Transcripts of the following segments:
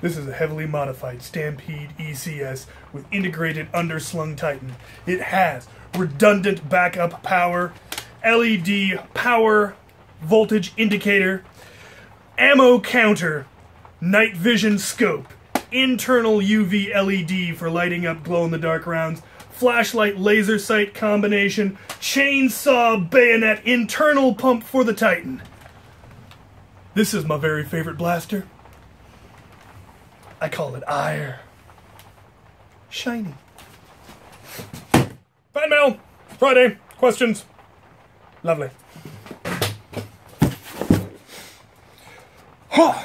This is a heavily modified Stampede ECS with integrated underslung Titan. It has redundant backup power, LED power voltage indicator, ammo counter, night vision scope, internal UV LED for lighting up glow-in-the-dark rounds, flashlight laser sight combination, chainsaw bayonet internal pump for the Titan. This is my very favorite blaster. I call it Ire. Shiny. Fanmail! Friday. Questions. Lovely. Huh.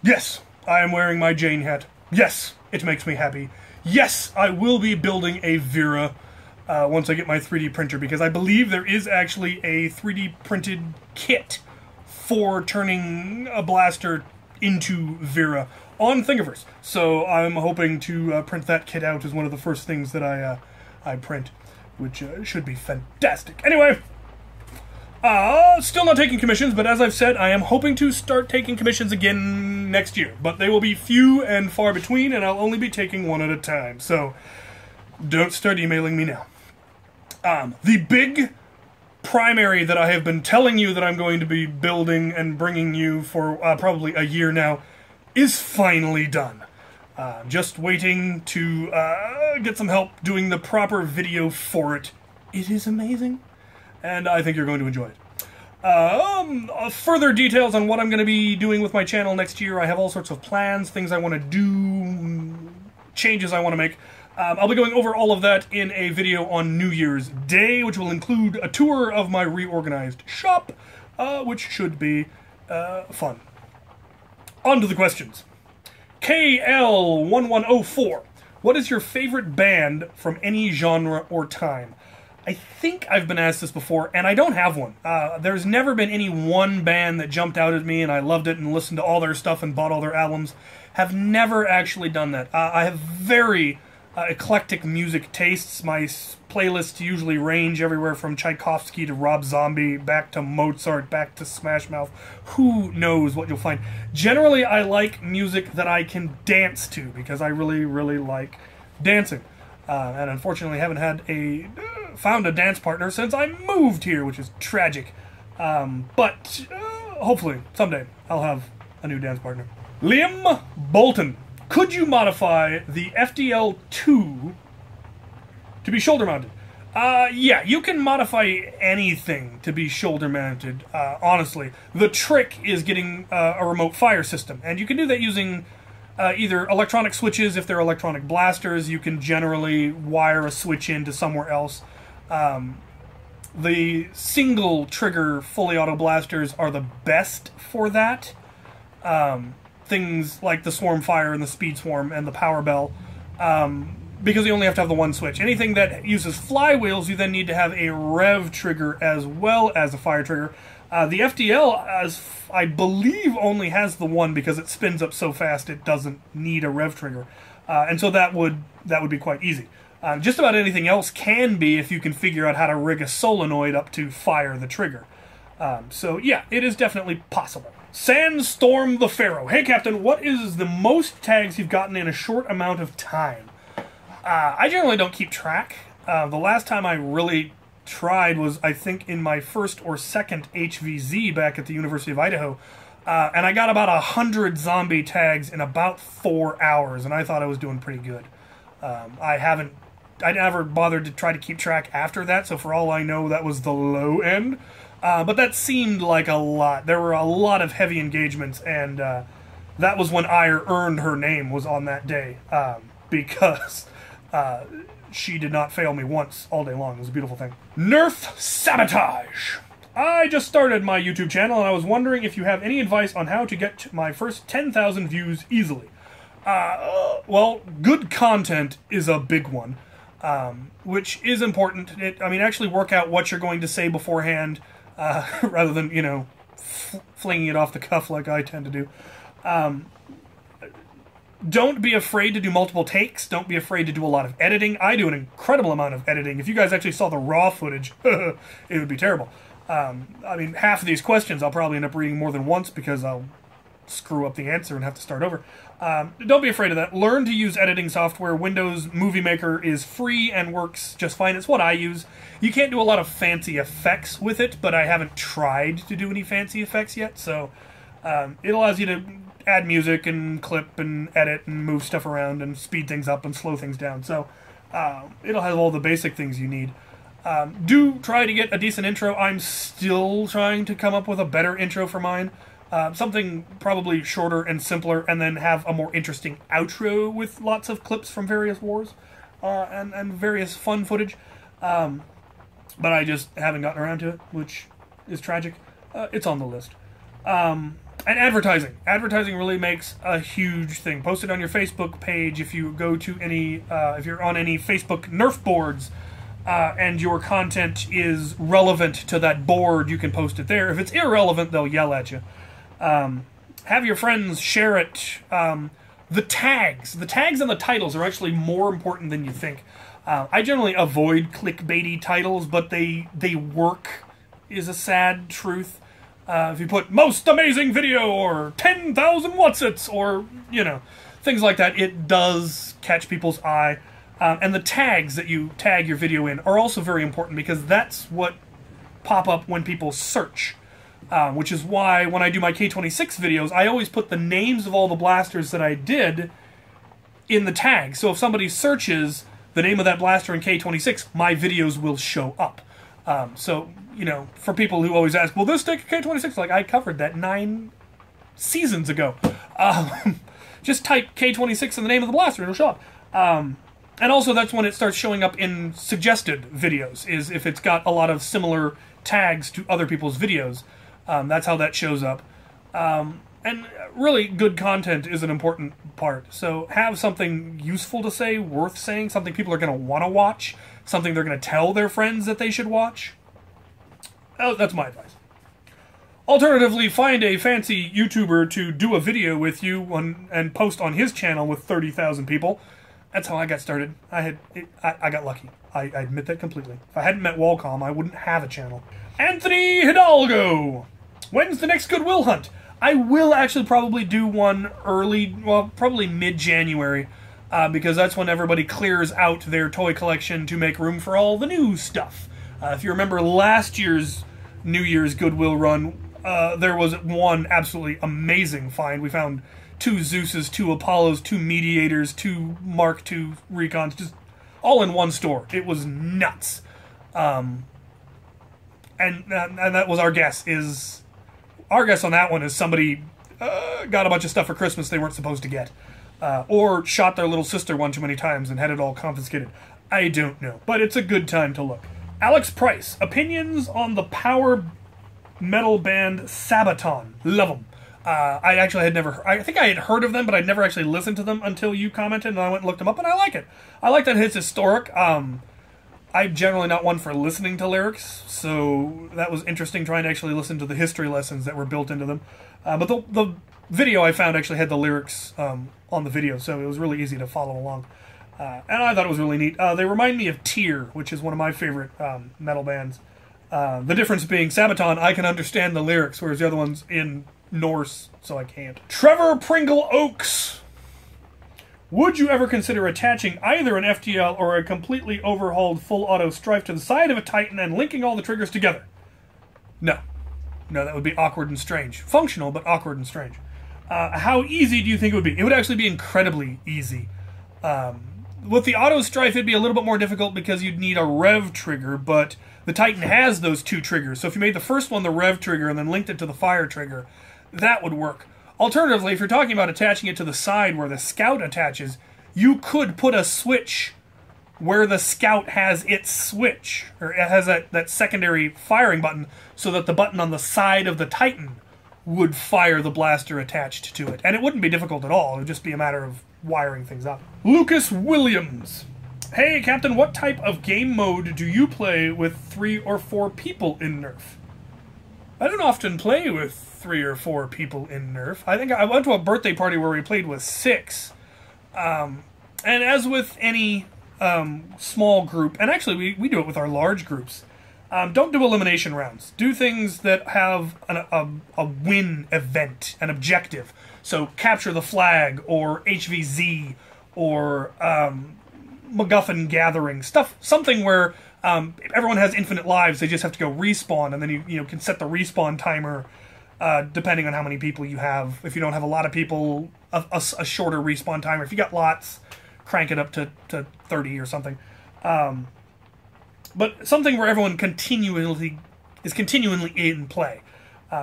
Yes, I am wearing my Jane hat. Yes, it makes me happy. Yes, I will be building a Vera once I get my 3D printer, because I believe there is actually a 3D printed kit for turning a blaster into Vera on Thingiverse. So I'm hoping to print that kit out as one of the first things that I print, which should be fantastic. Anyway, still not taking commissions, but as I've said, I am hoping to start taking commissions again next year. But they will be few and far between, and I'll only be taking one at a time. So don't start emailing me now. The big primary that I have been telling you that I'm going to be building and bringing you for probably a year now is finally done. Just waiting to get some help doing the proper video for it. It is amazing, and I think you're going to enjoy it. Further details on what I'm going to be doing with my channel next year. I have all sorts of plans, things I want to do, changes I want to make. I'll be going over all of that in a video on New Year's Day, which will include a tour of my reorganized shop, which should be fun. On to the questions. KL1104. What is your favorite band from any genre or time? I think I've been asked this before, and I don't have one. There's never been any one band that jumped out at me and I loved it and listened to all their stuff and bought all their albums. Have never actually done that. I have very eclectic music tastes. My playlists usually range everywhere from Tchaikovsky to Rob Zombie, back to Mozart, back to Smash Mouth. Who knows what you'll find. Generally, I like music that I can dance to, because I really, really like dancing. And unfortunately haven't had found a dance partner since I moved here, which is tragic. But hopefully, someday, I'll have a new dance partner. Liam Bolton. Could you modify the FDL2 to be shoulder-mounted? Yeah, you can modify anything to be shoulder-mounted, honestly. The trick is getting a remote fire system, and you can do that using either electronic switches. If they're electronic blasters, you can generally wire a switch into somewhere else. The single-trigger fully auto blasters are the best for that. Things like the Swarm Fire and the Speed Swarm and the Power Bell, because you only have to have the one switch. Anything that uses flywheels, you then need to have a rev trigger as well as a fire trigger. The FDL, as I believe, only has the one because it spins up so fast it doesn't need a rev trigger, and so that would be quite easy. Just about anything else can be if you can figure out how to rig a solenoid up to fire the trigger. So yeah, it is definitely possible. Sandstorm the Pharaoh. Hey Captain, what is the most tags you've gotten in a short amount of time? I generally don't keep track. The last time I really tried was, I think, in my first or second HVZ back at the University of Idaho. And I got about 100 zombie tags in about 4 hours, and I thought I was doing pretty good. I never bothered to try to keep track after that, so for all I know, that was the low end. But that seemed like a lot. There were a lot of heavy engagements, and that was when Ire earned her name, was on that day, because she did not fail me once all day long. It was a beautiful thing. Nerf Sabotage. I just started my YouTube channel, and I was wondering if you have any advice on how to get my first 10,000 views easily. Well, good content is a big one, which is important. Actually work out what you're going to say beforehand, rather than, flinging it off the cuff like I tend to do. Don't be afraid to do multiple takes. Don't be afraid to do a lot of editing. I do an incredible amount of editing. If you guys actually saw the raw footage, it would be terrible. Half of these questions I'll probably end up reading more than once because I'll screw up the answer and have to start over. Don't be afraid of that. Learn to use editing software. Windows Movie Maker is free and works just fine. It's what I use. You can't do a lot of fancy effects with it, but I haven't tried to do any fancy effects yet, so it allows you to add music and clip and edit and move stuff around and speed things up and slow things down. So it'll have all the basic things you need. Do try to get a decent intro. I'm still trying to come up with a better intro for mine. Something probably shorter and simpler, and then have a more interesting outro with lots of clips from various wars and various fun footage. But I just haven't gotten around to it, which is tragic. It's on the list. And advertising. Advertising really makes a huge thing. Post it on your Facebook page if you go to any, if you're on any Facebook Nerf boards, and your content is relevant to that board, you can post it there. If it's irrelevant, they'll yell at you. Have your friends share it. The tags and the titles are actually more important than you think. I generally avoid clickbaity titles, but they work, is a sad truth. If you put most amazing video or 10,000 whatsits or, you know, things like that, it does catch people's eye. And the tags that you tag your video in are also very important because that's what pop up when people search. Which is why when I do my K26 videos, I always put the names of all the blasters that I did in the tag. So if somebody searches the name of that blaster in K26, my videos will show up. So, you know, for people who always ask, will this stick K26? Like, I covered that 9 seasons ago. Just type K26 in the name of the blaster, it'll show up. And also that's when it starts showing up in suggested videos, is if it's got a lot of similar tags to other people's videos. That's how that shows up. And really, good content is an important part. So have something useful to say, worth saying, something people are going to want to watch, something they're going to tell their friends that they should watch. Oh, that's my advice. Alternatively, find a fancy YouTuber to do a video with you and post on his channel with 30,000 people. That's how I got started. I got lucky. I admit that completely. If I hadn't met Wallcom, I wouldn't have a channel. Anthony Hidalgo! When's the next Goodwill hunt? I will actually probably do one early, well, probably mid-January, because that's when everybody clears out their toy collection to make room for all the new stuff. If you remember last year's New Year's Goodwill run, there was one absolutely amazing find. We found 2 Zeuses, 2 Apollos, 2 Mediators, 2 Mark II Recons, just all in one store. It was nuts. And that was our guess. Our guess on that one is somebody got a bunch of stuff for Christmas they weren't supposed to get. Or shot their little sister one too many times and had it all confiscated. I don't know, but it's a good time to look. Alex Price, opinions on the power metal band Sabaton. Love them. I actually had never, I think I had heard of them, but I'd never actually listened to them until you commented, and I went and looked them up, and I like it. I like that it's historic. I'm generally not one for listening to lyrics, so that was interesting trying to actually listen to the history lessons that were built into them. But the video I found actually had the lyrics on the video, so it was really easy to follow along. And I thought it was really neat. They remind me of Tyr, which is one of my favorite metal bands. The difference being Sabaton, I can understand the lyrics, whereas the other one's in Norse, so I can't. Trevor Pringle Oaks. Would you ever consider attaching either an FTL or a completely overhauled full auto strife to the side of a Titan and linking all the triggers together? No. No, that would be awkward and strange. Functional, but awkward and strange. How easy do you think it would be? It would actually be incredibly easy. With the auto strife, it'd be a little bit more difficult because you'd need a rev trigger, but the Titan has those 2 triggers. So if you made the first one the rev trigger and then linked it to the fire trigger, that would work. Alternatively, if you're talking about attaching it to the side where the Scout attaches, you could put a switch where the Scout has its switch, or it has that secondary firing button, so that the button on the side of the Titan would fire the blaster attached to it. And it wouldn't be difficult at all. It would just be a matter of wiring things up. Lucas Williams. Hey, Captain, what type of game mode do you play with 3 or 4 people in Nerf? I don't often play with 3 or 4 people in Nerf. I think I went to a birthday party where we played with 6. And as with any small group, and actually we do it with our large groups, Don't do elimination rounds. Do things that have a win event, an objective. So capture the flag, or HVZ, or MacGuffin gathering stuff. Something where everyone has infinite lives. They just have to go respawn, and then you can set the respawn timer depending on how many people you have. If you don't have a lot of people, a shorter respawn timer. If you got lots, crank it up to 30 or something. But something where everyone is continually in play.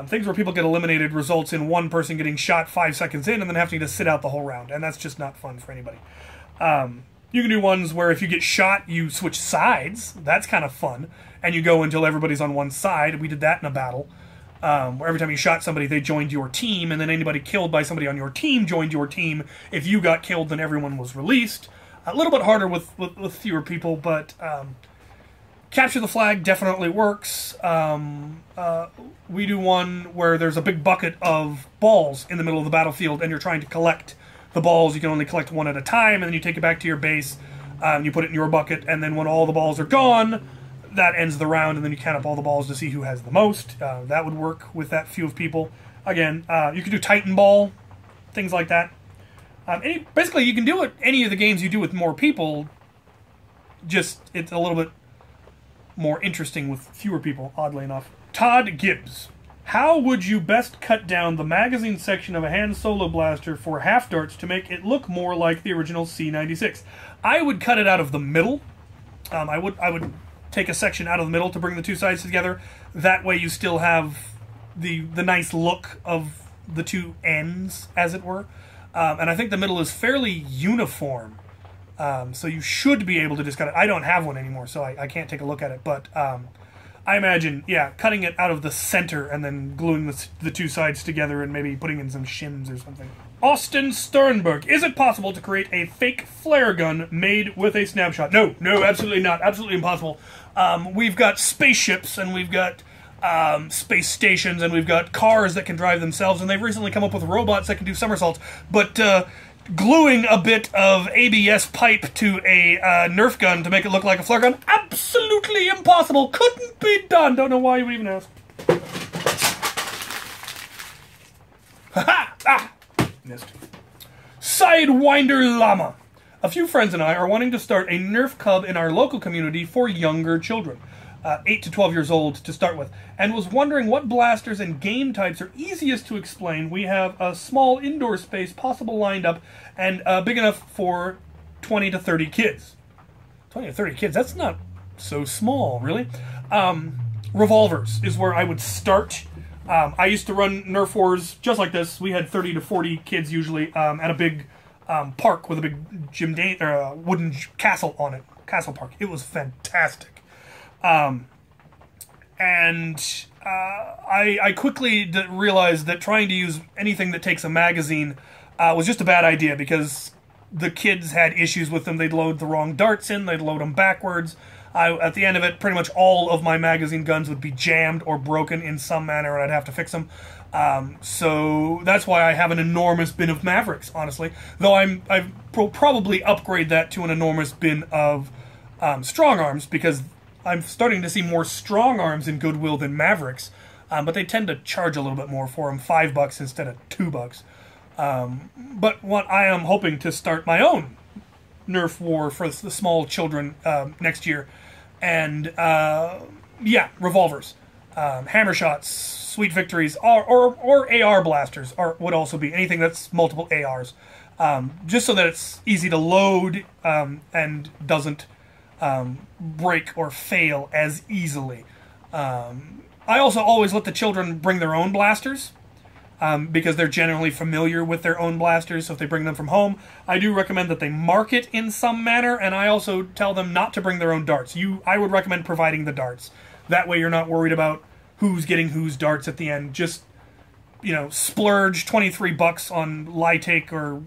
Things where people get eliminated results in one person getting shot 5 seconds in and then having to sit out the whole round, and that's just not fun for anybody. You can do ones where if you get shot, you switch sides. That's kind of fun, and you go until everybody's on one side. We did that in a battle, where every time you shot somebody, they joined your team, and then anybody killed by somebody on your team joined your team. If you got killed, then everyone was released. A little bit harder with fewer people, but capture the flag definitely works. We do one where there's a big bucket of balls in the middle of the battlefield, and you're trying to collect the balls. You can only collect one at a time, and then you take it back to your base, you put it in your bucket, and then when all the balls are gone, that ends the round, and then you count up all the balls to see who has the most. That would work with that few of people. Again, you can do Titan Ball, things like that. Basically, you can do it any of the games you do with more people, just it's a little bit more interesting with fewer people, oddly enough. Todd Gibbs. How would you best cut down the magazine section of a hand solo blaster for half darts to make it look more like the original C96? I would cut it out of the middle. I would take a section out of the middle to bring the two sides together. That way you still have the nice look of the two ends, as it were. And I think the middle is fairly uniform. So you should be able to just cut it. I don't have one anymore, so I can't take a look at it. But I imagine, yeah, cutting it out of the center and then gluing the two sides together and maybe putting in some shims or something. Austin Sternberg. Is it possible to create a fake flare gun made with a snapshot? No, absolutely not. Absolutely impossible. We've got spaceships, and we've got space stations, and we've got cars that can drive themselves, and they've recently come up with robots that can do somersaults. But gluing a bit of ABS pipe to a Nerf gun to make it look like a flare gun, absolutely impossible. Couldn't be done. Don't know why you even asked. Haha! Ah! Missed. Sidewinder Llama. A few friends and I are wanting to start a Nerf club in our local community for younger children. 8 to 12 years old to start with, and was wondering what blasters and game types are easiest to explain. We have a small indoor space possible lined up, and big enough for 20 to 30 kids. 20 to 30 kids, that's not so small, really. Revolvers is where I would start. I used to run Nerf wars just like this. We had 30 to 40 kids usually at a big park with a big wooden castle on it. Castle Park. It was fantastic. I quickly realized that trying to use anything that takes a magazine was just a bad idea, because the kids had issues with them. They'd load the wrong darts in, they'd load them backwards. At the end of it, pretty much all of my magazine guns would be jammed or broken in some manner, and I'd have to fix them. So that's why I have an enormous bin of Mavericks, honestly. Though I probably upgrade that to an enormous bin of strong arms, because I'm starting to see more strong arms in Goodwill than Mavericks, but they tend to charge a little bit more for them, $5 instead of $2. But what I am hoping to start my own Nerf war for the small children next year, and yeah, revolvers, hammer shots, sweet victories, or AR blasters would also be anything that's multiple ARs, just so that it's easy to load and doesn't break or fail as easily. I also always let the children bring their own blasters, because they're generally familiar with their own blasters, so if they bring them from home, I do recommend that they mark it in some manner, and I also tell them not to bring their own darts. I would recommend providing the darts. That way you're not worried about who's getting whose darts at the end. Just, splurge $23 on Lytake or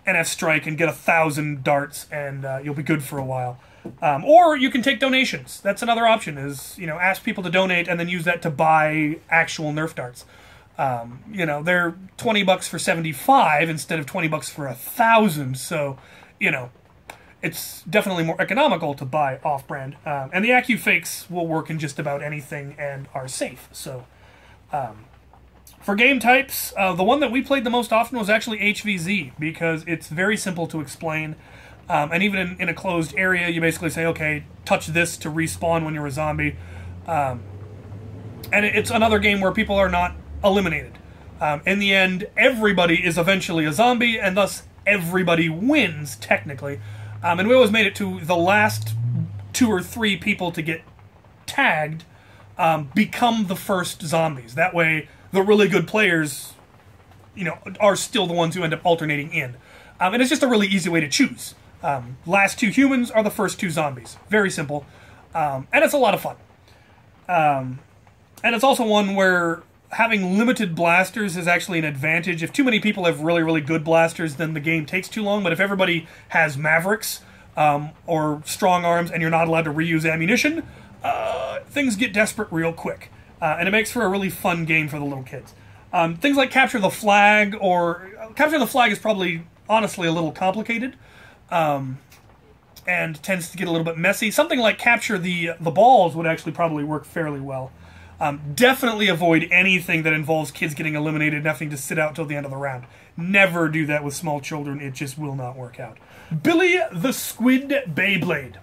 NF Strike and get 1,000 darts, and you'll be good for a while. Or you can take donations. That's another option, is, ask people to donate and then use that to buy actual Nerf darts. They're $20 for 75 instead of $20 for 1,000, so, it's definitely more economical to buy off-brand. And the AccuFakes will work in just about anything and are safe. So, for game types, the one that we played the most often was actually HVZ, because it's very simple to explain. And even in a closed area, you basically say, okay, touch this to respawn when you're a zombie. And it's another game where people are not eliminated. In the end, everybody is eventually a zombie, and thus everybody wins, technically. And we always made it to the last 2 or 3 people to get tagged become the first zombies. That way, the really good players, you know, are still the ones who end up alternating in. And it's just a really easy way to choose. Last 2 humans are the first 2 zombies. Very simple. And it's a lot of fun. And it's also one where having limited blasters is actually an advantage. If too many people have really, really good blasters, then the game takes too long. But if everybody has Mavericks or strong arms and you're not allowed to reuse ammunition, things get desperate real quick. And it makes for a really fun game for the little kids. Things like Capture the Flag, or Capture the Flag is probably, honestly, a little complicated. And tends to get a little bit messy. Something like Capture the Balls would actually probably work fairly well. Definitely avoid anything that involves kids getting eliminated and having to sit out till the end of the round. Never do that with small children. It just will not work out. Billy the Squid Beyblade.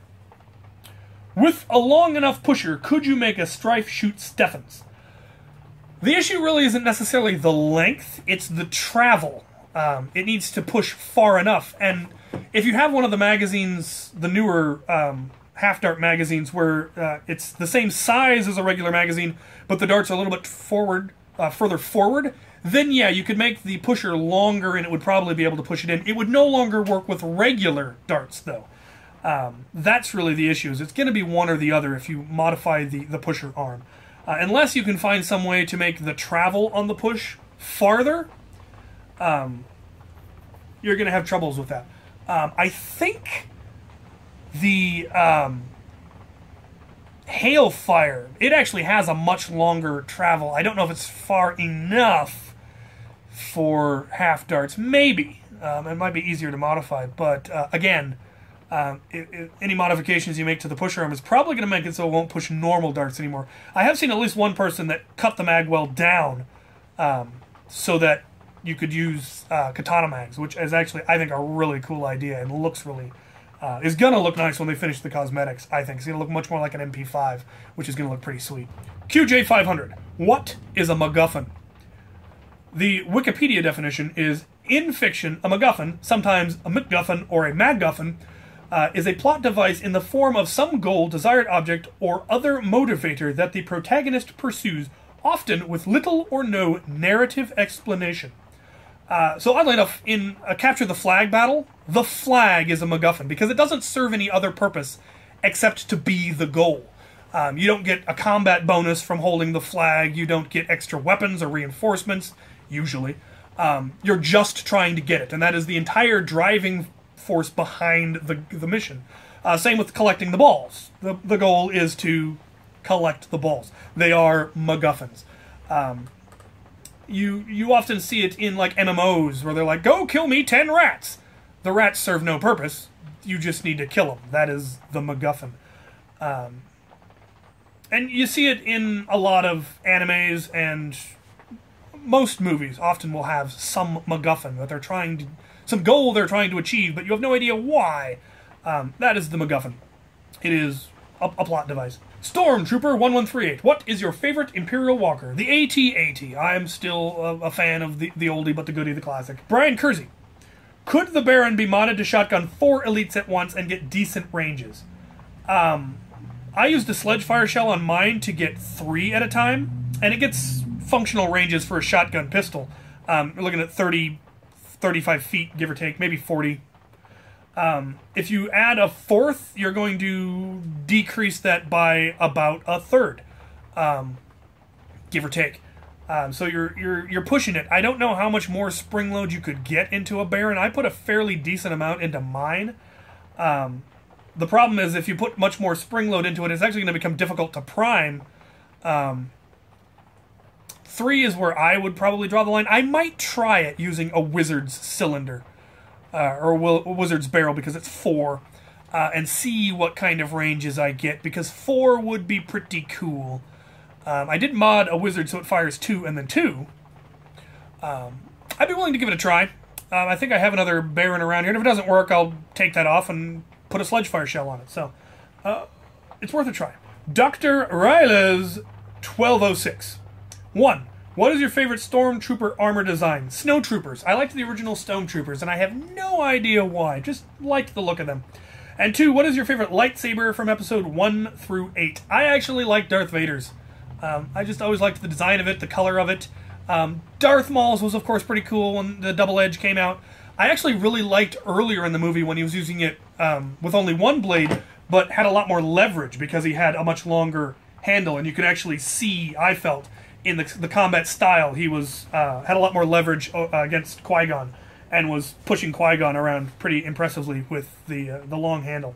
With a long enough pusher, could you make a Strife shoot Steffens? The issue really isn't necessarily the length, it's the travel. It needs to push far enough. And if you have one of the magazines, the newer Half Dart magazines, where it's the same size as a regular magazine, but the darts are a little bit further forward, then yeah, you could make the pusher longer and it would probably be able to push it in. It would no longer work with regular darts, though. That's really the issue. It's going to be one or the other if you modify the pusher arm. Unless you can find some way to make the travel on the push farther, you're going to have troubles with that. I think the Hailfire, it actually has a much longer travel. I don't know if it's far enough for half darts. Maybe. It might be easier to modify. But again, any modifications you make to the pusher arm is probably going to make it so it won't push normal darts anymore. I have seen at least one person that cut the magwell down so that you could use katana mags, which is actually, I think, a really cool idea and looks really... is going to look nice when they finish the cosmetics, I think. It's going to look much more like an MP5, which is going to look pretty sweet. QJ500. What is a MacGuffin? The Wikipedia definition is, in fiction, a MacGuffin, sometimes a MacGuffin or a MagGuffin, is a plot device in the form of some goal, desired object, or other motivator that the protagonist pursues, often with little or no narrative explanation. So oddly enough, in a Capture the Flag battle, the flag is a MacGuffin, because it doesn't serve any other purpose except to be the goal. You don't get a combat bonus from holding the flag, you don't get extra weapons or reinforcements, usually. You're just trying to get it, and that is the entire driving force behind the mission. Same with collecting the balls. The goal is to collect the balls. They are MacGuffins. You often see it in, like, MMOs, where they're like, go kill me 10 rats! The rats serve no purpose. You just need to kill them. That is the MacGuffin. And you see it in a lot of animes, and most movies often will have some MacGuffin that they're trying to... some goal they're trying to achieve, but you have no idea why. That is the MacGuffin. It is a plot device. Stormtrooper 1138. What is your favorite Imperial Walker? The AT-AT. I am still a fan of the oldie but the goodie, the classic. Brian Kersey. Could the Baron be modded to shotgun 4 elites at once and get decent ranges? I used a Sledgefire shell on mine to get 3 at a time, and it gets functional ranges for a shotgun pistol. We're looking at 30, 35 feet, give or take, maybe 40. If you add a 4th, you're going to decrease that by about a 3rd, give or take. So you're pushing it. I don't know how much more spring load you could get into a Baron. I put a fairly decent amount into mine. The problem is if you put much more spring load into it, it's actually going to become difficult to prime. 3 is where I would probably draw the line. I might try it using a Wizard's cylinder. Or a Wizard's barrel, because it's 4. and see what kind of ranges I get, because 4 would be pretty cool. I did mod a wizard so it fires 2 and then 2. I'd be willing to give it a try. I think I have another Baron around here, and if it doesn't work, I'll take that off and put a Sledgefire shell on it. So, it's worth a try. Dr. Ryla's 1206. 1. What is your favorite Stormtrooper armor design? Snowtroopers. I liked the original Stormtroopers, and I have no idea why. Just liked the look of them. And 2. What is your favorite lightsaber from episode 1 through 8? I actually like Darth Vader's. I just always liked the design of it, the color of it. Darth Maul's was, of course, pretty cool when the double edge came out. I actually really liked earlier in the movie when he was using it with only one blade, but had a lot more leverage because he had a much longer handle, and you could actually see, I felt, in the combat style, he was had a lot more leverage against Qui-Gon, and was pushing Qui-Gon around pretty impressively with the long handle.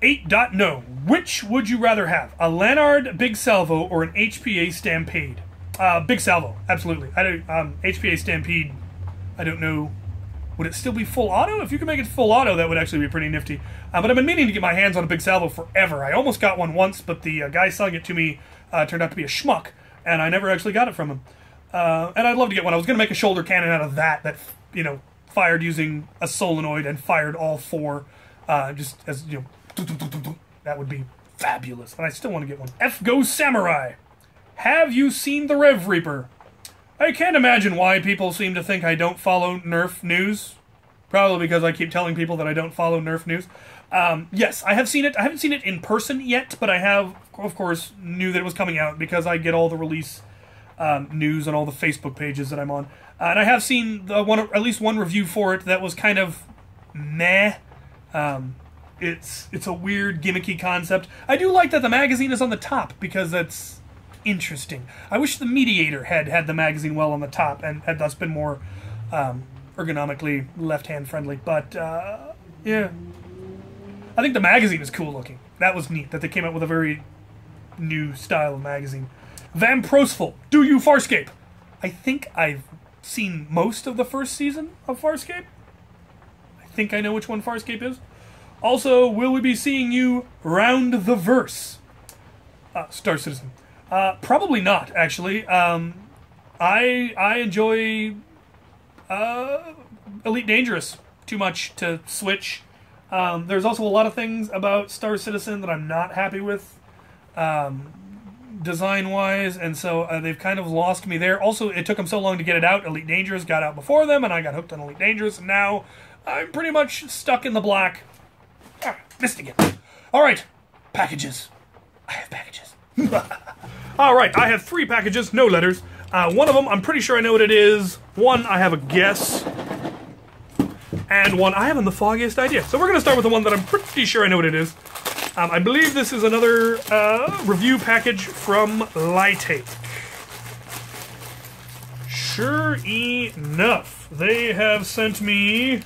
8.no. Which would you rather have? A Lanard Big Salvo or an HPA Stampede? Big Salvo, absolutely. HPA Stampede, I don't know. Would it still be full auto? If you could make it full auto, that would actually be pretty nifty. But I've been meaning to get my hands on a Big Salvo forever. I almost got one once, but the guy selling it to me turned out to be a schmuck, and I never actually got it from him. And I'd love to get one. I was going to make a shoulder cannon out of that, you know, fired using a solenoid and fired all 4, just as, you know, that would be fabulous. And I still want to get one. F goes Samurai. Have you seen the Rev Reaper? I can't imagine why people seem to think I don't follow Nerf news. Probably because I keep telling people that I don't follow Nerf news. Yes, I have seen it. I haven't seen it in person yet, but I have, of course, knew that it was coming out because I get all the release news on all the Facebook pages that I'm on. And I have seen at least one review for it that was kind of meh. It's a weird, gimmicky concept. I do like that the magazine is on the top because that's interesting. I wish the Mediator had the magazine well on the top and had thus been more ergonomically left-hand friendly. But, yeah. I think the magazine is cool looking. That was neat, that they came out with a very new style of magazine. Vamproseful, do you Farscape? I think I've seen most of the first season of Farscape. I think I know which one Farscape is. Also, will we be seeing you round the verse? Star Citizen. Probably not, actually. I enjoy Elite Dangerous too much to switch. There's also a lot of things about Star Citizen that I'm not happy with, design-wise, and so they've kind of lost me there. Also, it took them so long to get it out. Elite Dangerous got out before them, and I got hooked on Elite Dangerous, and now I'm pretty much stuck in the black. Missed again. Alright, packages. I have packages. Alright, I have 3 packages, no letters. One of them, I'm pretty sure I know what it is. One, I have a guess. And one, I haven't the foggiest idea. So we're going to start with the one that I'm pretty sure I know what it is. I believe this is another review package from Lytate. Sure enough, they have sent me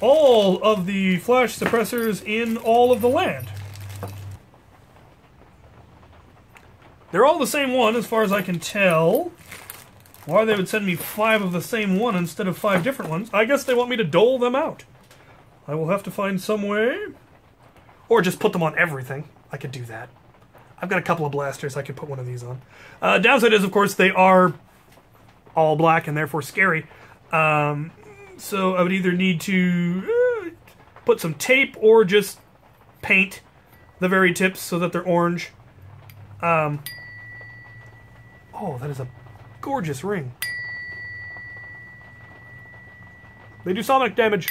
all of the flash suppressors in all of the land. They're all the same one, as far as I can tell. Why they would send me 5 of the same one instead of 5 different ones, I guess they want me to dole them out. I will have to find some way. Or just put them on everything. I could do that. I've got a couple of blasters I could put one of these on. Downside is, of course, they are all black and therefore scary. So I would either need to put some tape or just paint the very tips so that they're orange. Oh, that is a gorgeous ring. They do sonic damage.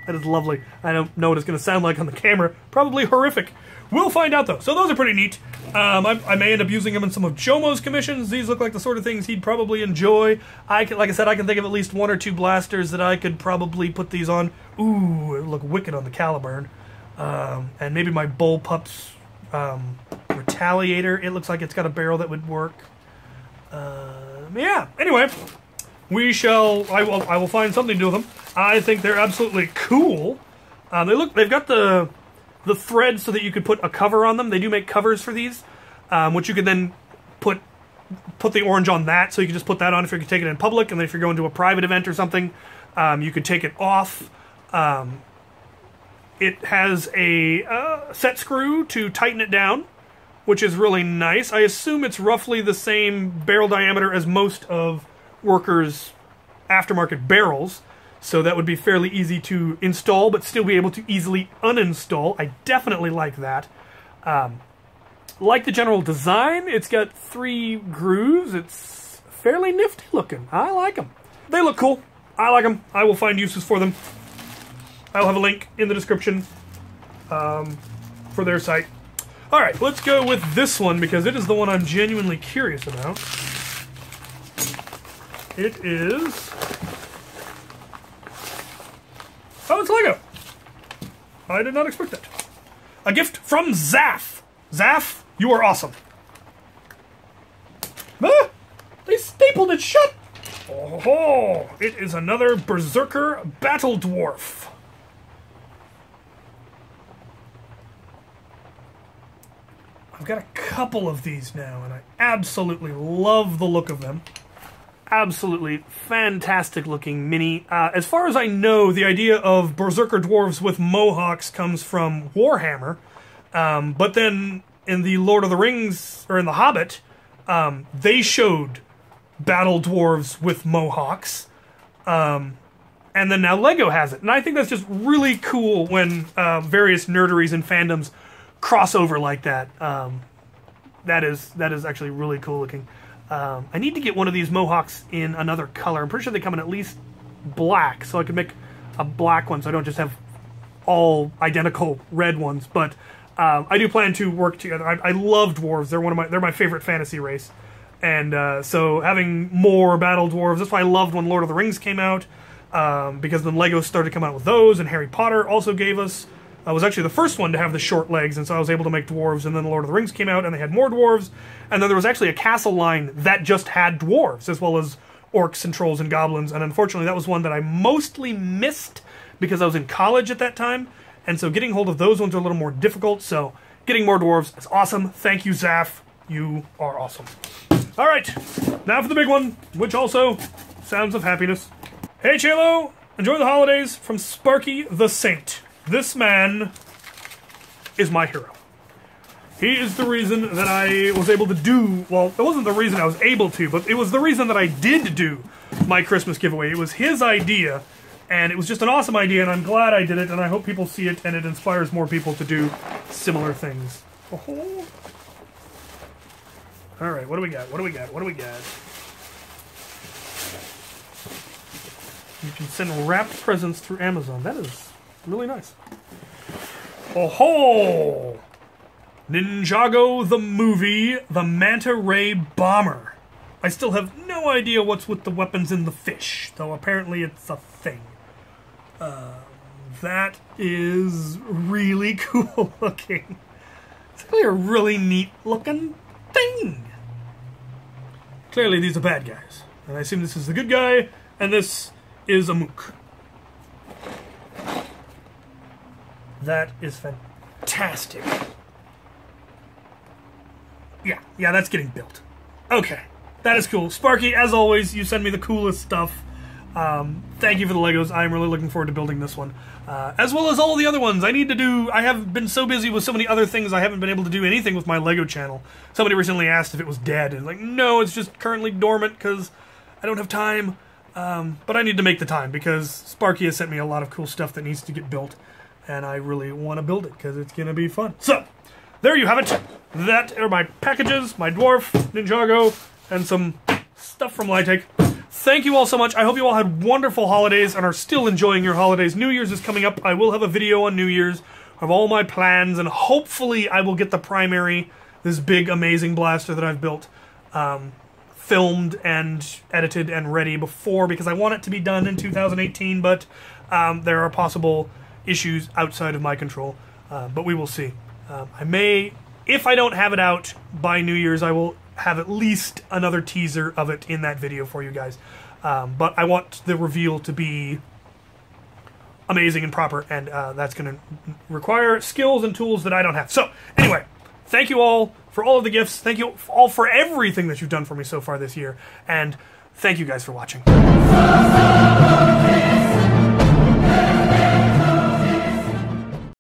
That is lovely. I don't know what it's going to sound like on the camera. Probably horrific. We'll find out, though. So those are pretty neat. I may end up using them in some of Jomo's commissions. These look like the sort of things he'd probably enjoy. Like I said, I can think of at least 1 or 2 blasters that I could probably put these on. Ooh, it would look wicked on the Caliburn. And maybe my Bullpup's Retaliator. It looks like it's got a barrel that would work. Yeah, anyway. I will find something to do with them. I think they're absolutely cool. They've got the thread so that you could put a cover on them. They do make covers for these, which you can then put the orange on that, so you can just put that on if you're taking it in public, and then if you're going to a private event or something, you could take it off. It has a set screw to tighten it down, which is really nice. I assume it's roughly the same barrel diameter as most of Worker's aftermarket barrels, so that would be fairly easy to install, but still be able to easily uninstall. I definitely like that. Like the general design, it's got 3 grooves. It's fairly nifty looking. I like them. They look cool. I like them. I will find uses for them. I'll have a link in the description for their site. Alright, let's go with this one because it is the one I'm genuinely curious about. It is... Oh, it's Lego! I did not expect that. A gift from Zaf! Zaf, you are awesome. Ah! They stapled it shut! Oh, it is another Berserker Battle Dwarf. I've got a couple of these now, and I absolutely love the look of them. Absolutely fantastic looking mini. As far as I know, the idea of Berserker Dwarves with mohawks comes from Warhammer. But then in the Lord of the Rings, or in The Hobbit, they showed battle dwarves with mohawks. And then now Lego has it. And I think that's just really cool when various nerderies and fandoms cross over like that. That is actually really cool looking. I need to get one of these mohawks in another color. I'm pretty sure they come in at least black, so I can make a black one so I don't just have all identical red ones. But I do plan to work together. I love dwarves. They're my favorite fantasy race. And so having more battle dwarves, that's why I loved when Lord of the Rings came out, because then Lego started coming out with those, and Harry Potter also gave us... I was actually the first one to have the short legs, and so I was able to make dwarves, and then Lord of the Rings came out, and they had more dwarves, and then there was actually a castle line that just had dwarves, as well as orcs and trolls and goblins, and unfortunately that was one that I mostly missed, because I was in college at that time, and so getting hold of those ones are a little more difficult, so getting more dwarves is awesome. Thank you, Zaf. You are awesome. Alright, now for the big one, which also sounds of happiness. Hey Chaylo, enjoy the holidays from Sparky the Saint. This man is my hero. He is the reason that I was able to do, well, it wasn't the reason I was able to, but it was the reason that I did do my Christmas giveaway. It was his idea, and it was just an awesome idea, and I'm glad I did it, and I hope people see it, and it inspires more people to do similar things. Oh. Alright, what do we got? What do we got? What do we got? You can send wrapped presents through Amazon. That is... really nice. Oh ho! Ninjago the movie, the Manta Ray Bomber. I still have no idea what's with the weapons in the fish, though apparently it's a thing. That is really cool looking. It's actually a really neat looking thing. Clearly these are bad guys. And I assume this is the good guy, and this is a mook. That is fantastic. Yeah, that's getting built. Okay, that is cool. Sparky, as always, you send me the coolest stuff. Thank you for the Legos. I'm really looking forward to building this one. As well as all the other ones. I have been so busy with so many other things I haven't been able to do anything with my Lego channel. Somebody recently asked if it was dead, and like, no, it's just currently dormant because I don't have time. But I need to make the time because Sparky has sent me a lot of cool stuff that needs to get built. And I really want to build it because it's going to be fun. So, there you have it. That are my packages, my dwarf, Ninjago, and some stuff from Lytech. Thank you all so much. I hope you all had wonderful holidays and are still enjoying your holidays. New Year's is coming up. I will have a video on New Year's of all my plans, and hopefully I will get the primary, this big amazing blaster that I've built, filmed and edited and ready before, because I want it to be done in 2018, but there are possible issues outside of my control, but we will see. I may, if I don't have it out by New Year's, I will have at least another teaser of it in that video for you guys. But I want the reveal to be amazing and proper, and that's going to require skills and tools that I don't have. So, anyway, thank you all for all of the gifts. Thank you all for everything that you've done for me so far this year, and thank you guys for watching.